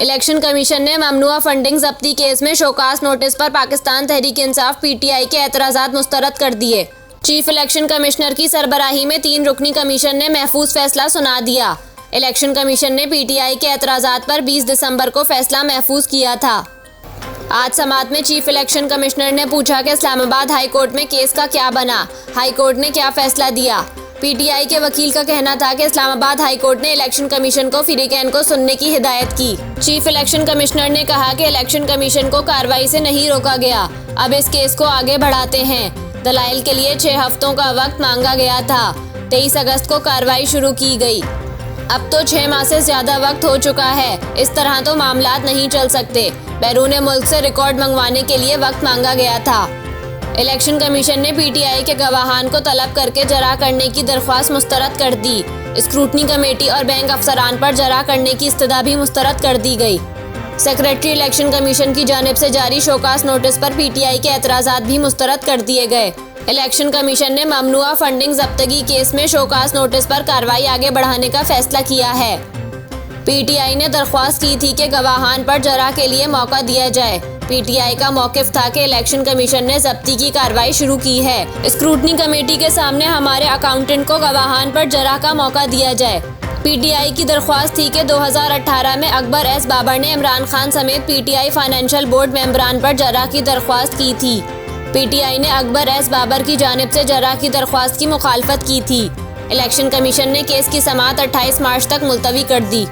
Election commission ने ममनुआ funding जब्ती case में शोकास नोटिस पर पाकिस्तान तहरीक इंसाफ पीटीआई के एतराज़ात मुस्तरद कर दिए। चीफ इलेक्शन कमिश्नर की सरबराही में 3 रुकनी कमीशन ने महफूज फैसला सुना दिया। इलेक्शन कमीशन ने पीटीआई के एतराज़ात पर 20 दिसंबर को फैसला महफूज किया था। आज समात में चीफ इलेक्शन कमिश्नर ने पूछा कि इस्लामाबाद हाई कोर्ट में केस का क्या बना, हाई कोर्ट ने क्या फैसला दिया। पीटीआई के वकील का कहना था कि इस्लामाबाद हाई कोर्ट ने इलेक्शन कमीशन को फिरीकैन को सुनने की हिदायत की। चीफ इलेक्शन कमिश्नर ने कहा कि इलेक्शन कमीशन को कार्रवाई से नहीं रोका गया, अब इस केस को आगे बढ़ाते हैं। दलाइल के लिए 6 हफ्तों का वक्त मांगा गया था। 23 अगस्त को कार्रवाई शुरू की गई। अब तो 6 माह से ज्यादा वक्त हो चुका है। इस तरह तो मामलात नहीं चल सकते। बैरून मुल्क से रिकॉर्ड मंगवाने के लिए वक्त मांगा गया था। इलेक्शन कमीशन ने पीटीआई के गवाहान को तलब करके जरा करने की दरख्वास्त मुस्तरद कर दी। स्क्रूटनी कमेटी और बैंक अफसरान पर जरा करने की इस्तदा भी मुस्तरद कर दी गई। सेक्रेटरी इलेक्शन कमीशन की जानिब से जारी शोकास नोटिस पर पीटीआई के एतराज़ात भी मुस्तरद कर दिए गए। इलेक्शन कमीशन ने ममनुआ फंडिंग जब्तगी केस में शोकास नोटिस पर कार्रवाई आगे बढ़ाने का फैसला किया है। पीटीआई ने दरख्वास्त की थी कि गवाहान पर जरा के लिए मौका दिया जाए। पीटीआई का मौकिफ था कि इलेक्शन कमीशन ने जब्ती की कार्रवाई शुरू की है। स्क्रूटनी कमेटी के सामने हमारे अकाउंटेंट को गवाहान पर जरा का मौका दिया जाए। पीटीआई की दरख्वास्त थी कि 2018 में अकबर एस बाबर ने इमरान खान समेत पीटीआई फाइनेंशियल बोर्ड मेंबरान पर जरा की दरख्वास्त की थी। पीटीआई ने अकबर एस बाबर की जानिब से जरा की दरख्वास्त की मुखालफत की थी। इलेक्शन कमीशन ने केस की समाअत 28 मार्च तक मुलतवी कर दी।